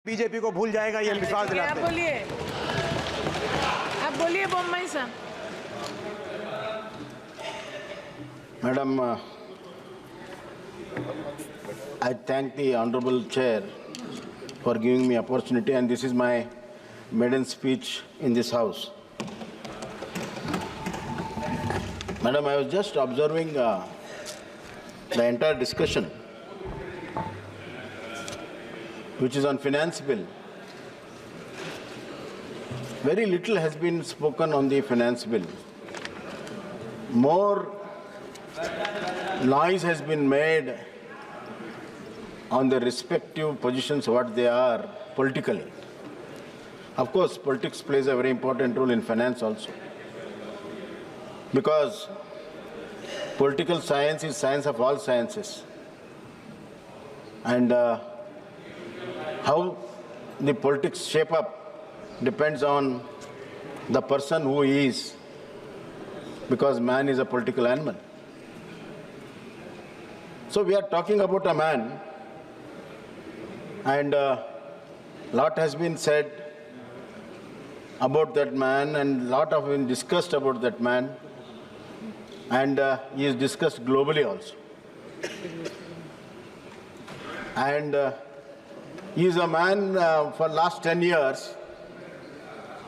BJP को भूल जाएगा, ये विश्वास दिलाते हैं। आप बोलिए बोम्मई साहब। Madam, I thank the Honorable Chair for giving me opportunity, and this is my maiden speech in this House. Madam, I was just observing the entire discussion, which is on finance bill. Very little has been spoken on the finance bill. More noise has been made on the respective positions, what they are politically. Of course, politics plays a very important role in finance also, because political science is science of all sciences. And how the politics shape up depends on the person who he is, because man is a political animal. So we are talking about a man, and lot has been said about that man, and lot have been discussed about that man, and he is discussed globally also. And he is a man for last 10 years,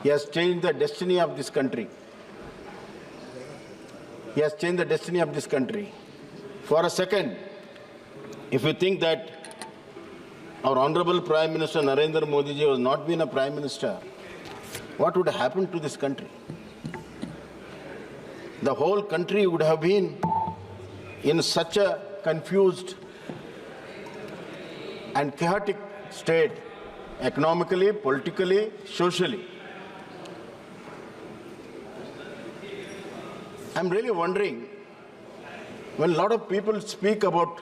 he has changed the destiny of this country. He has changed the destiny of this country. For a second, if you think that our Honorable Prime Minister Narendra Modi ji was not been a Prime Minister, what would happen to this country? The whole country would have been in such a confused and chaotic state, economically, politically, socially. I'm really wondering, when a lot of people speak about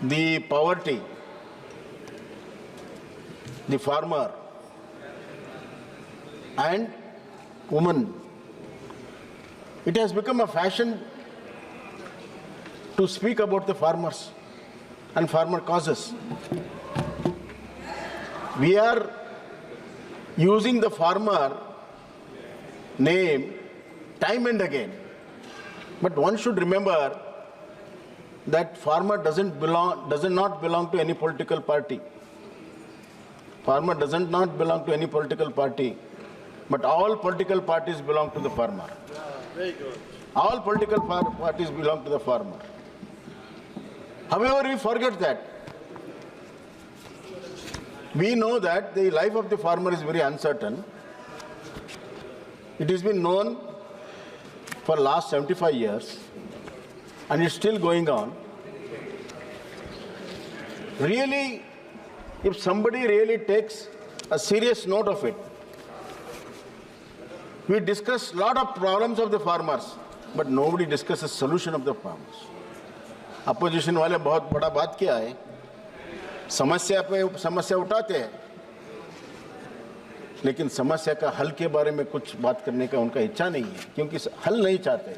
the poverty, the farmer and woman, it has become a fashion to speak about the farmers and farmer causes. We are using the farmer name time and again, but one should remember that farmer does not belong to any political party. Farmer does not belong to any political party, but all political parties belong to the farmer. Very good. All political parties belong to the farmer. However, we forget that. We know that the life of the farmer is very uncertain. It has been known for the last 75 years, and it's still going on. Really, if somebody really takes a serious note of it, we discuss a lot of problems of the farmers, but nobody discusses solution of the farmers. Opposition वाले बहुत बड़ा बात किया है, समस्या पे समस्या उठाते हैं, लेकिन समस्या का हल के बारे में कुछ बात करने का उनका इच्छा नहीं है, क्योंकि हल नहीं चाहते।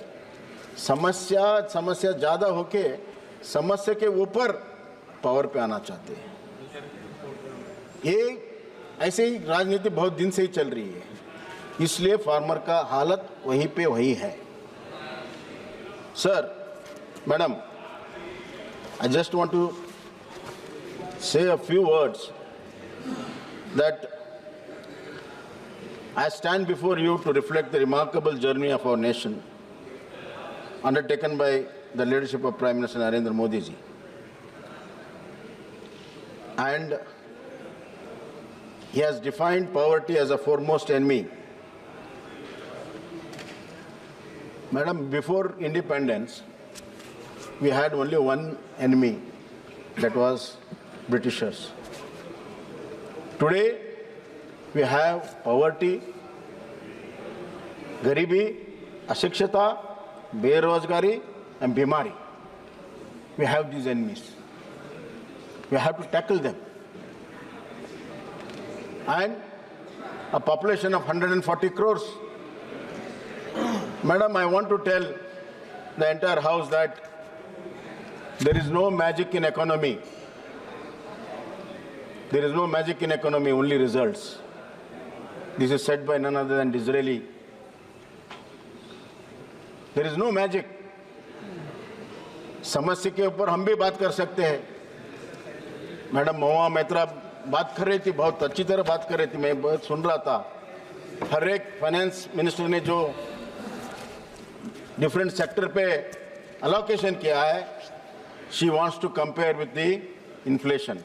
समस्या ज़्यादा होके समस्या के ऊपर पावर पे आना चाहते हैं। ये ऐसे ही राजनीति बहुत दिन से ही चल रही है, इसलिए फार्मर का हालत वहीं पे वही है। Sir, madam, I just want to say a few words that I stand before you to reflect the remarkable journey of our nation undertaken by the leadership of Prime Minister Narendra Modi ji. And he has defined poverty as a foremost enemy. Madam, before independence, we had only one enemy, that was Britishers. Today, we have poverty, garibi, ashikshata, berozgari, and bimari. We have these enemies. We have to tackle them. And a population of 140 crores. Madam, I want to tell the entire House that there is no magic in economy. There is no magic in economy, only results. This is said by none other than Disraeli. There is no magic. समस्या के ऊपर हम भी बात कर सकते हैं. Madam महुआ मैत्रा बात कर रही थी, बहुत अच्छी तरह बात कर रही थी, मैं बहुत सुन रहा था. हर एक फाइनेंस मिनिस्टर ने जो डिफरेंट सेक्टर पे अलोकेशन किया है, she wants to compare with the inflation.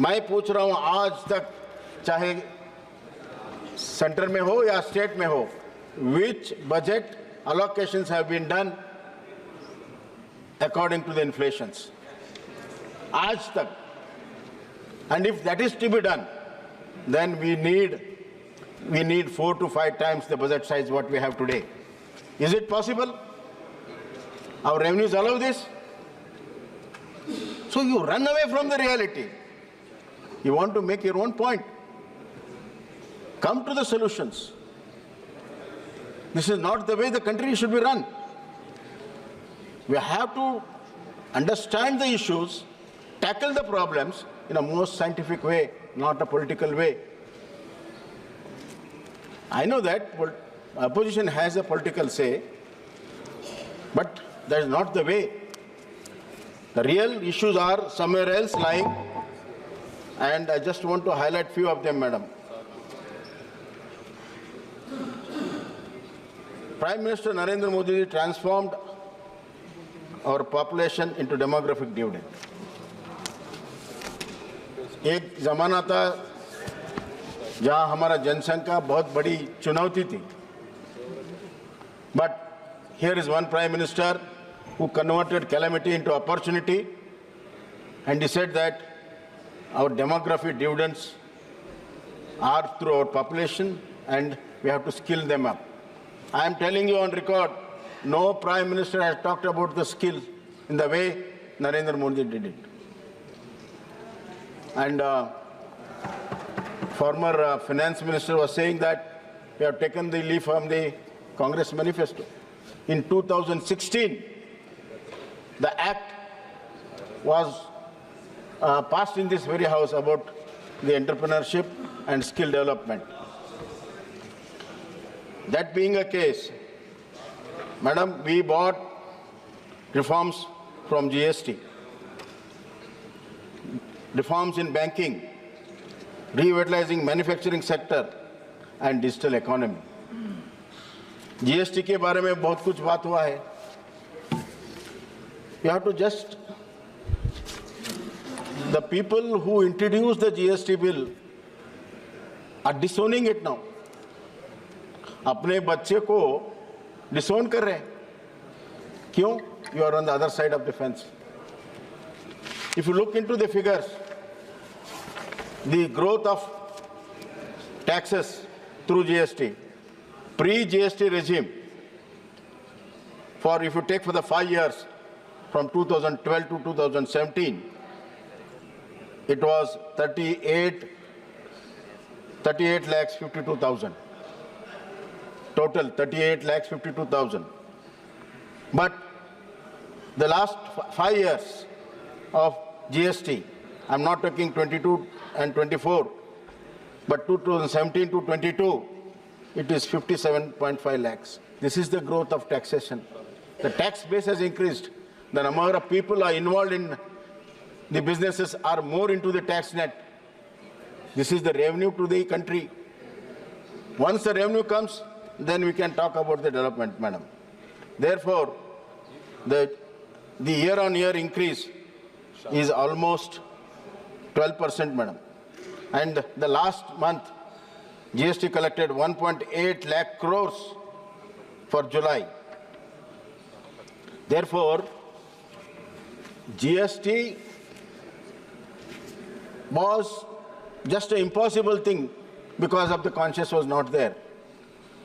मैं पूछ रहा हूं, आज तक चाहे सेंटर में हो या स्टेट में हो, which budget allocations have been done according to the inflations? आज तक. And if that is to be done, then we need 4 to 5 times the budget size what we have today. Is it possible? Our revenues allow this? So you run away from the reality. You want to make your own point. Come to the solutions. This is not the way the country should be run. We have to understand the issues, tackle the problems in a most scientific way, not a political way. I know that opposition has a political say, but that is not the way. The real issues are somewhere else lying, and I just want to highlight few of them, madam. Prime Minister Narendra Modi transformed our population into demographic dividend. एक जमाना था जहां हमारा जनसंख्या बहुत बड़ी चुनौती थी. But here is one Prime Minister who converted calamity into opportunity, and he said that our demographic dividends are through our population and we have to skill them up. I am telling you on record, no Prime Minister has talked about the skill in the way Narendra Modi did it. And former Finance Minister was saying that we have taken the leaf from the Congress manifesto. In 2016, the act was passed in this very house about the entrepreneurship and skill development. That being a case, madam, we bought reforms from GST, reforms in banking, revitalizing manufacturing sector and digital economy. GST के बारे में बहुत कुछ बात हुआ है. You have to just, the people who introduced the GST bill are disowning it now. अपने बच्चे को disown कर रहे हैं. क्यों? You are on the other side of the fence. If you look into the figures, the growth of taxes through GST, pre-GST regime, for if you take for the 5 years from 2012 to 2017, it was 38 lakhs 52,000. Total 38 lakhs 52,000. But the last 5 years of GST, I'm not talking 22 and 24, but 2017 to 22, it is 57.5 lakhs. This is the growth of taxation. The tax base has increased. The number of people are involved in the businesses are more into the tax net. This is the revenue to the country. Once the revenue comes, then we can talk about the development, madam. Therefore, the year-on-year increase is almost 12%, madam. And the last month, GST collected 1.8 lakh crores for July. Therefore, GST was just an impossible thing because of the conscience was not there.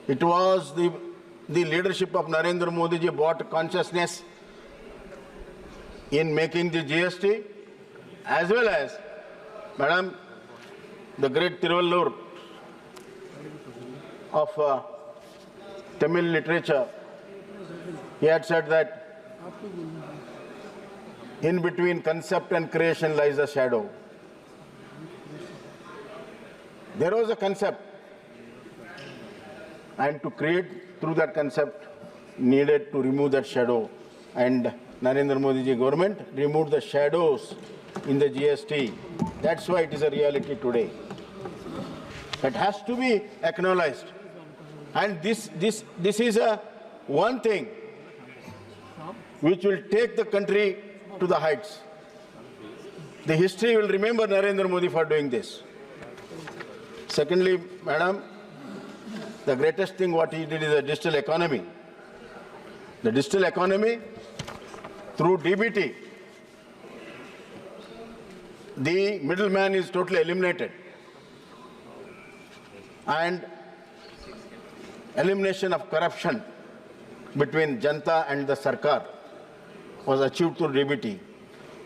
It was the leadership of Narendra Modi ji brought consciousness in making the GST, as well as, madam, the great Tiruvallur of Tamil literature, he had said that in between concept and creation lies a shadow. There was a concept, and to create through that concept needed to remove that shadow, and Narendra Modi ji government removed the shadows in the GST. That's why it is a reality today. It has to be acknowledged. And this is a one thing which will take the country to the heights. The history will remember Narendra Modi for doing this. Secondly, madam, the greatest thing what he did is the digital economy. The digital economy, through DBT, the middleman is totally eliminated. And elimination of corruption between Janta and the Sarkar was achieved through DBT.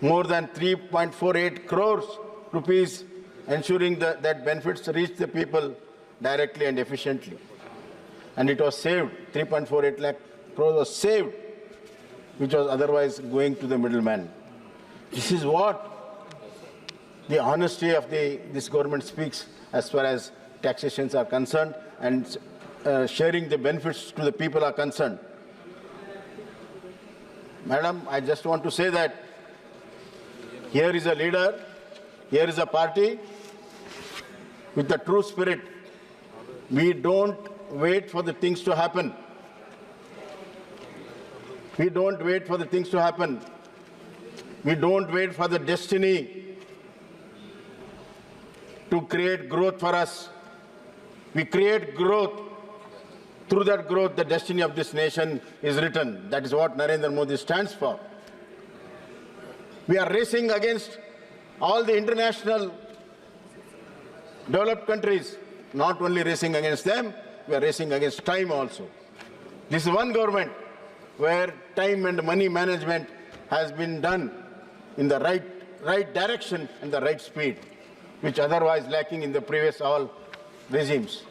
More than 3.48 crores rupees ensuring that benefits reach the people directly and efficiently. And it was saved, 3.48 lakh crores was saved, which was otherwise going to the middleman. This is what the honesty of this government speaks as far as taxations are concerned and sharing the benefits to the people are concerned. Madam, I just want to say that here is a leader, here is a party with the true spirit. We don't wait for the things to happen. We don't wait for the things to happen. We don't wait for the destiny to create growth for us. We create growth. Through that growth, the destiny of this nation is written. That is what Narendra Modi stands for. We are racing against all the international developed countries. Not only racing against them, we are racing against time also. This is one government where time and money management has been done in the right direction and the right speed, which otherwise lacking in the previous all regimes.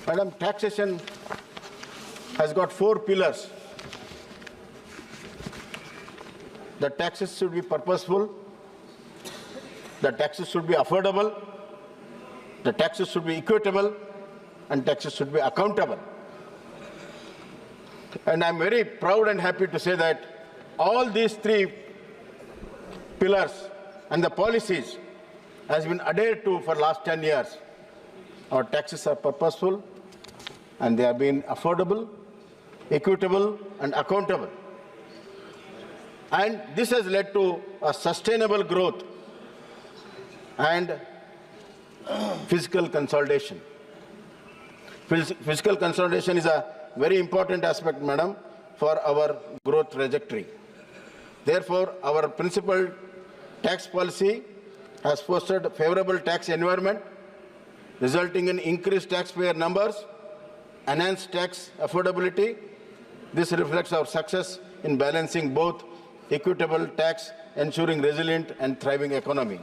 Madam, taxation has got 4 pillars. The taxes should be purposeful, the taxes should be affordable, the taxes should be equitable, and taxes should be accountable. And I'm very proud and happy to say that all these 3 pillars and the policies has been adhered to for last 10 years. Our taxes are purposeful and they have been affordable, equitable, and accountable. And this has led to a sustainable growth and fiscal consolidation. Fiscal consolidation is a very important aspect, madam, for our growth trajectory. Therefore, our principal tax policy has fostered a favorable tax environment, resulting in increased taxpayer numbers, enhanced tax affordability. This reflects our success in balancing both equitable tax, ensuring resilient and thriving economy.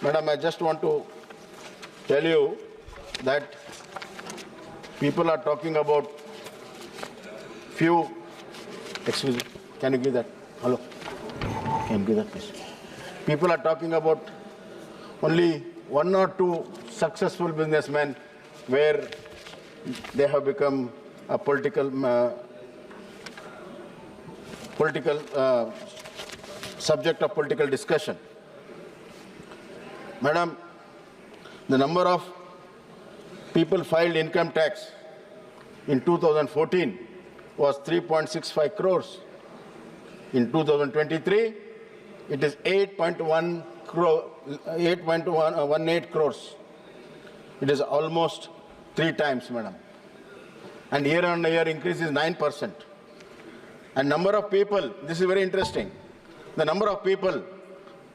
Madam, I just want to tell you that people are talking about few, excuse me, can you give that? Hello? Can you give that, please? People are talking about only 1 or 2 successful businessmen where they have become a political subject of political discussion. Madam, the number of people filed income tax in 2014 was 3.65 crores. In 2023, it is 8.18 crores. It is almost 3 times, madam. And year-on-year increase is 9%. And number of people, this is very interesting, the number of people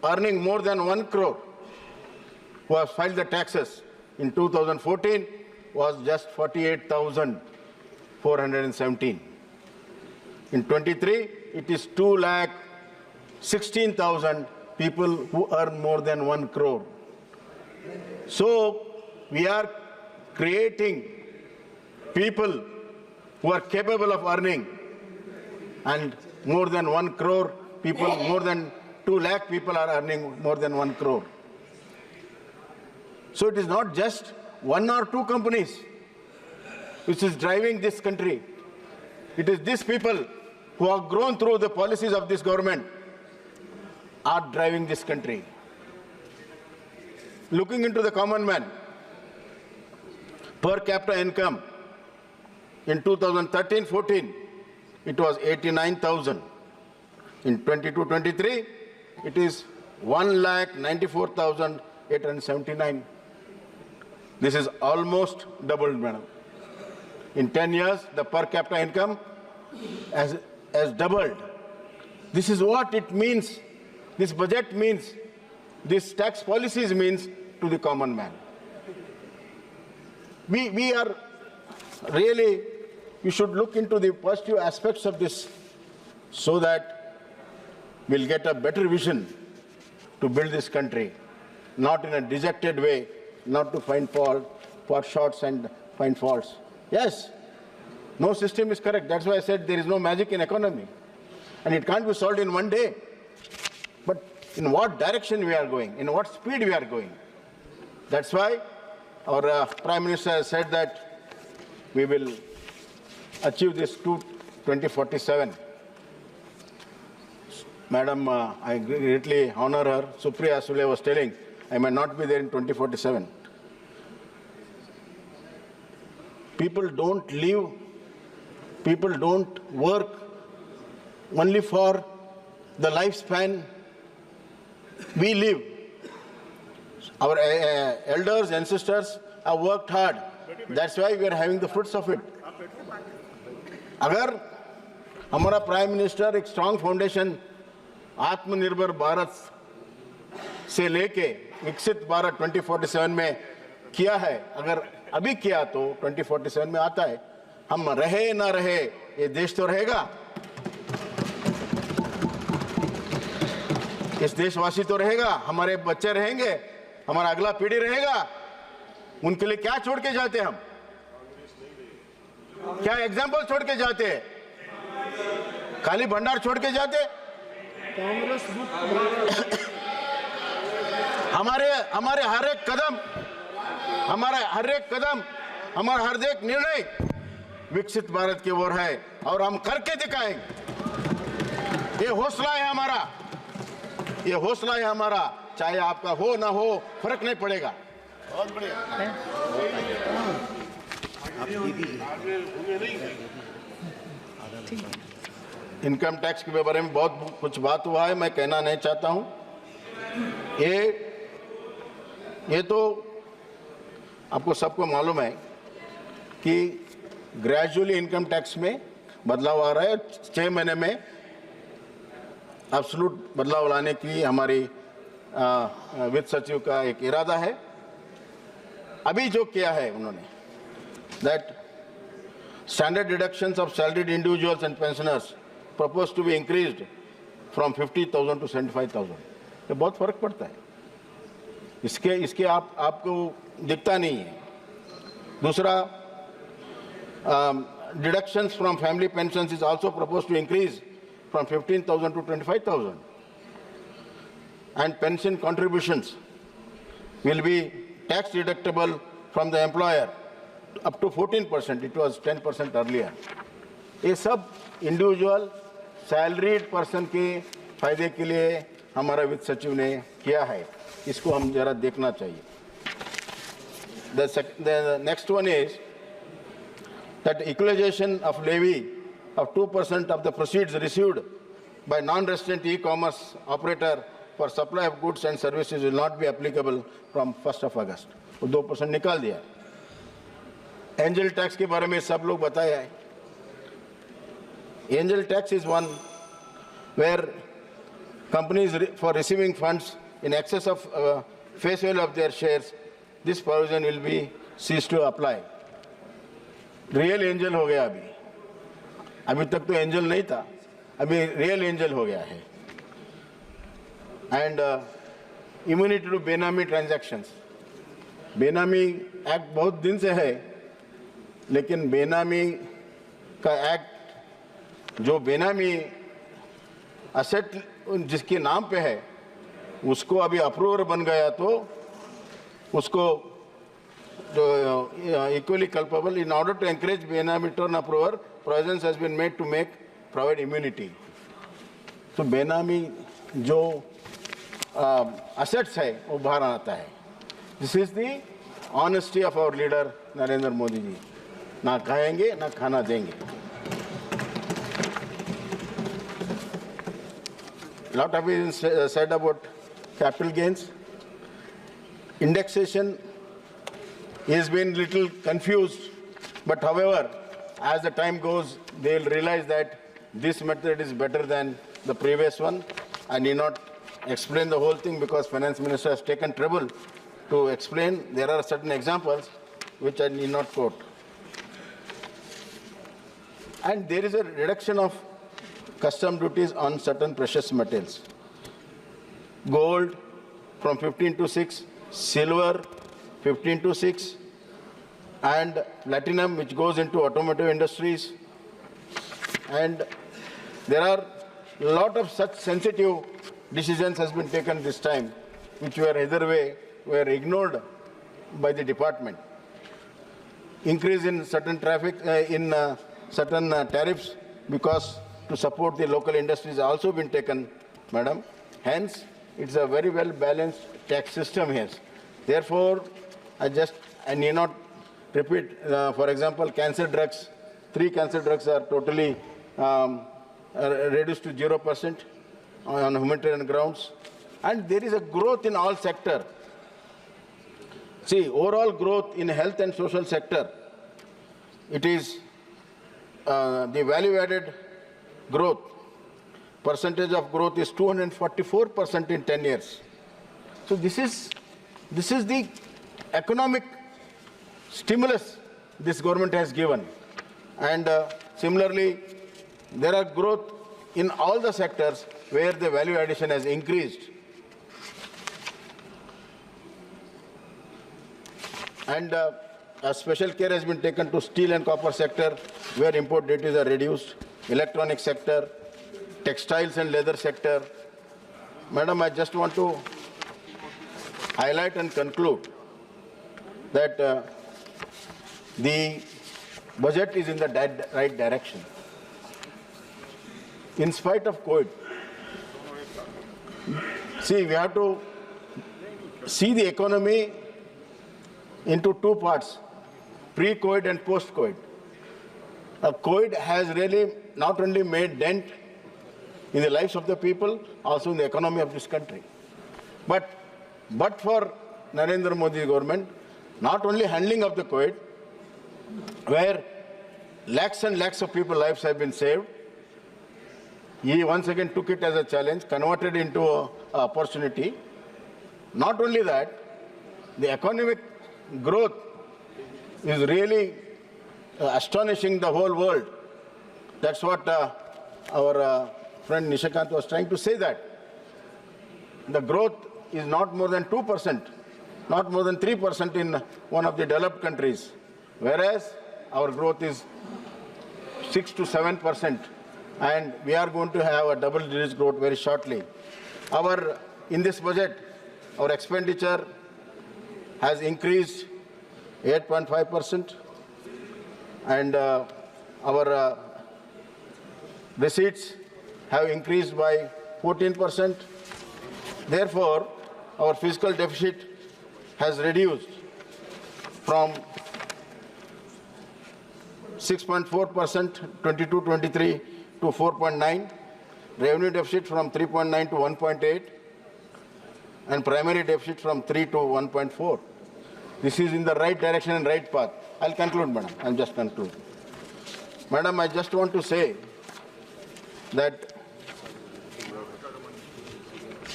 earning more than 1 crore who have filed the taxes in 2014 was just 48,417. In 23, it is 2,16,000 people who earn more than 1 crore. So we are creating people who are capable of earning, and more than 1 crore people, more than 2 lakh people are earning more than 1 crore. So it is not just one or two companies which is driving this country. It is these people who have grown through the policies of this government are driving this country. Looking into the common man, per capita income in 2013-14, it was 89,000. In 22-23, it is 1,94,879. This is almost doubled, madam. In 10 years, the per capita income has doubled. This is what it means. This budget means, this tax policies means to the common man. We are really, we should look into the positive aspects of this so that we'll get a better vision to build this country, not in a dejected way, not to find fault, shots and find faults. Yes, no system is correct. That's why I said there is no magic in economy. And it can't be solved in one day. But in what direction we are going, in what speed we are going. That's why our Prime Minister has said that we will achieve this to 2047. Madam, I greatly honor her. Supriya Sule was telling, I may not be there in 2047. People don't live, people don't work only for the lifespan we live. Our elders, ancestors have worked hard. That's why we are having the fruits of it. अगर हमारा prime minister एक strong foundation आत्मनिर्भर भारत से लेके विकसित भारत 2047 में किया है, अगर अभी किया तो 2047 में आता है, हम रहे ना रहे ये देश तो रहेगा, इस देशवासी तो रहेगा, हमारे बच्चे रहेंगे, हमारा अगला पीढ़ी रहेगा, उनके लिए क्या छोड़ के जाते हम, क्या एग्जाम्पल छोड़ के जाते, खाली भंडार छोड़ के जाते, हमारे हर एक कदम, हमारा हर एक निर्णय विकसित भारत की ओर है और हम करके दिखाएंगे। ये हौसला है हमारा, ये हौसला है हमारा, चाहे आपका हो ना हो फर्क नहीं पड़ेगा। बहुत बढ़िया। इनकम टैक्स के बारे में बहुत कुछ बात हुआ है, मैं कहना नहीं चाहता हूं। ये तो आपको सबको मालूम है कि ग्रेजुअली इनकम टैक्स में बदलाव आ रहा है। 6 महीने में एब्सोल्यूट बदलाव लाने की हमारी वित्त सचिव का एक इरादा है। अभी जो किया है उन्होंने, that standard deductions of salaried individuals and pensioners proposed to be increased from 50,000 to 75,000. ये बहुत फर्क पड़ता है। इसके आपको दिखता नहीं है। दूसरा, deductions from family pensions is also proposed to increase from 15,000 to 25,000. And pension contributions will be tax deductible from the employer up to 14%. It was 10% earlier. ये सब इंडिविजुअल सैलरीड पर्सन के फायदे के लिए हमारा वित्त सचिव ने किया है, इसको हम जरा देखना चाहिए। The next one is that equalization of levy of 2% of the proceeds received by non-resident e-commerce operator for supply of goods and services will not be applicable from 1st of August. वो 2% निकाल दिया। Angel tax के बारे में सब लोग बताया है। Angel tax is one where companies for receiving funds in excess of face value of their shares, this provision will be ceased to apply. Real angel हो गया अभी तक तो angel नहीं था, अभी real angel हो गया है। And immunity to बेनामी transactions. बेनामी एक्ट बहुत दिन से है, लेकिन बेनामी का एक्ट जो बेनामी असेट जिसके नाम पे है उसको अभी अप्रूवर बन गया तो उसको equally culpable. In order to encourage Benami turnover, provisions has been made to provide immunity. So Benami जो assets है वो बाहर आता है. This is the honesty of our leader Narendra Modi ji. ना खाएंगे ना खाना देंगे. Lot have been said about capital gains. Indexation has been little confused, but however, as the time goes, they will realize that this method is better than the previous one. I need not explain the whole thing because Finance Minister has taken trouble to explain. There are certain examples which I need not quote. And there is a reduction of custom duties on certain precious metals. Gold from 15 to 6, silver 15 to 6, and platinum which goes into automotive industries. And there are a lot of such sensitive decisions has been taken this time, which were either way were ignored by the department. Increase in certain traffic, certain tariffs because to support the local industries also been taken, madam. Hence, it's a very well balanced tax system here. Therefore, I need not repeat, for example, cancer drugs, 3 cancer drugs are totally reduced to 0% on humanitarian grounds. And there is a growth in all sectors. See, overall growth in health and social sector, it is the value-added growth, percentage of growth is 244% in 10 years. So this is the economic stimulus this government has given. And similarly, there are growth in all the sectors where the value addition has increased. And a special care has been taken to steel and copper sector where import duties are reduced, electronic sector, textiles and leather sector. Madam, I just want to highlight and conclude that the budget is in the right direction. In spite of COVID, see, we have to see the economy into 2 parts, pre-COVID and post-COVID. COVID has really not only made dent in the lives of the people, also in the economy of this country. But for Narendra Modi government, not only handling of the COVID, where lakhs and lakhs of people's lives have been saved, he once again took it as a challenge, converted into an opportunity. Not only that, the economic growth is really astonishing the whole world. That's what our friend Nishikant was trying to say, that the growth is not more than 2%, not more than 3% in one of the developed countries, whereas our growth is 6 to 7%, and we are going to have a double-digit growth very shortly. In this budget, our expenditure has increased 8.5%, and our receipts have increased by 14%. Therefore, our fiscal deficit has reduced from 6.4% 22-23 to 4.9, revenue deficit from 3.9 to 1.8, and primary deficit from 3 to 1.4. This is in the right direction and right path. I'll conclude, madam. I'll just conclude. Madam, I just want to say that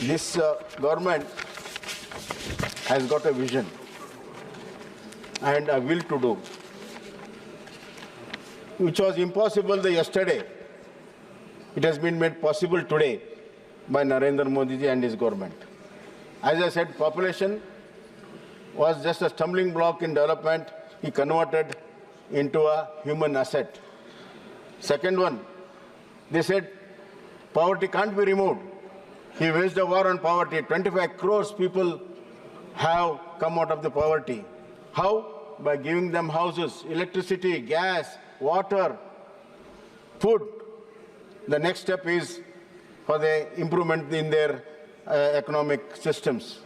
this government has got a vision and a will to do, which was impossible yesterday. It has been made possible today by Narendra Modi ji and his government. As I said, population was just a stumbling block in development. He converted into a human asset. Second one, they said poverty can't be removed. He waged a war on poverty. 25 crores people have come out of the poverty. How? By giving them houses, electricity, gas, water, food. The next step is for the improvement in their economic systems.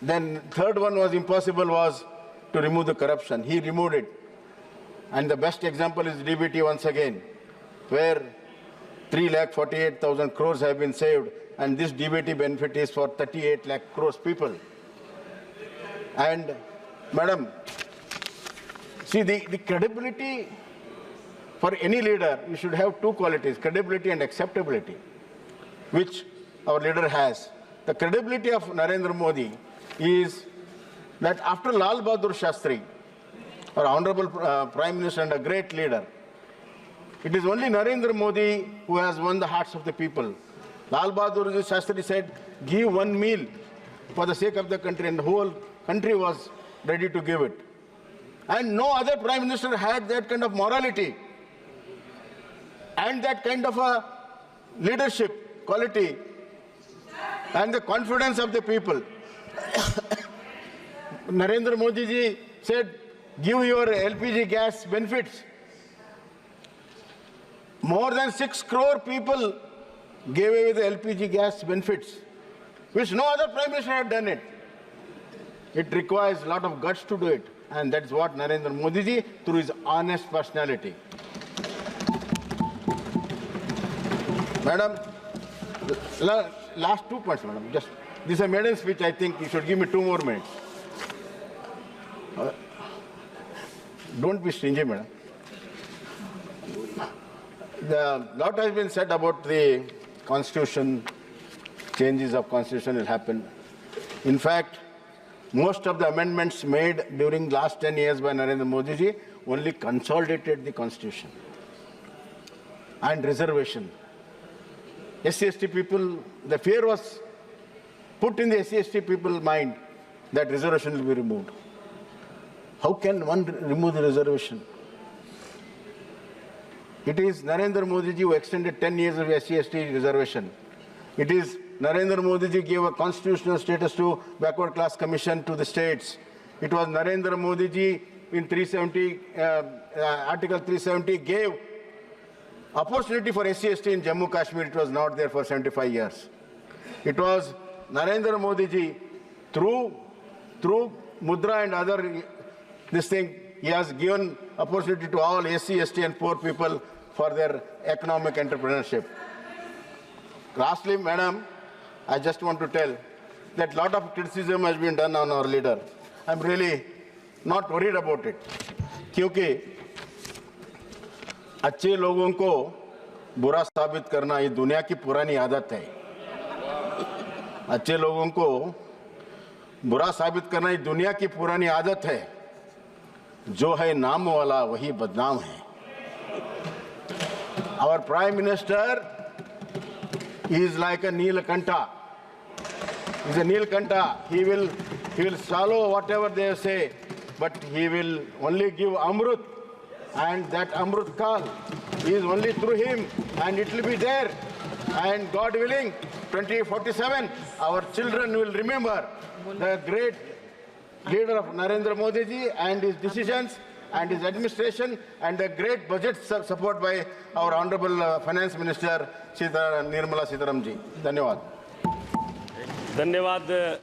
Then third one was impossible was to remove the corruption. He removed it. And the best example is DBT once again, where 3,48,000 crores have been saved, and this DBT benefit is for 38 lakh crores people. And madam, see the credibility for any leader, you should have two qualities, credibility and acceptability, which our leader has. The credibility of Narendra Modi is that after Lal Bahadur Shastri, our honorable Prime Minister and a great leader, it is only Narendra Modi who has won the hearts of the people. Lal Bahadur Shastri said, give one meal for the sake of the country, and the whole country was ready to give it. And no other Prime Minister had that kind of morality and that kind of a leadership quality and the confidence of the people. Narendra Modi ji said, give your LPG gas benefits. More than 6 crore people gave away the LPG gas benefits, which no other Prime Minister had done it. It requires a lot of guts to do it. And that's what Narendra Modi ji, through his honest personality. Madam, last 2 points, madam. Just, this is a maiden speech. I think you should give me 2 more minutes. Don't be stingy, madam. The lot has been said about the constitution, changes of constitution will happen. In fact, most of the amendments made during last 10 years by Narendra Modi ji only consolidated the constitution and reservation. SC/ST people, the fear was put in the SC/ST people's mind that reservation will be removed. How can one remove the reservation? It is Narendra Modi ji who extended 10 years of SC/ST reservation. It is Narendra Modi ji gave a constitutional status to Backward Class Commission to the states. It was Narendra Modi ji in Article 370 gave opportunity for SC/ST in Jammu Kashmir. It was not there for 75 years. It was Narendra Modi ji through Mudra and other this thing, he has given opportunity to all SC/ST and poor people for their economic entrepreneurship. Lastly, madam, I just want to tell that a lot of criticism has been done on our leader. I'm really not worried about it. क्योंकि अच्छे लोगों को बुरा साबित करना ये दुनिया की पुरानी आदत है. अच्छे लोगों को बुरा साबित करना ये दुनिया की पुरानी आदत है. जो है नाम वाला वही बदनाम है. Our Prime Minister is like a Neelakanta. He's a Neelakanta. He will swallow whatever they say, but he will only give Amrut, and that Amrut Kal is only through him, and it will be there. And God willing, 2047, our children will remember the great leader of Narendra Modi ji and his decisions and his administration and the great budget support by our Honorable Finance Minister Nirmala Sitharaman ji. धन्यवाद.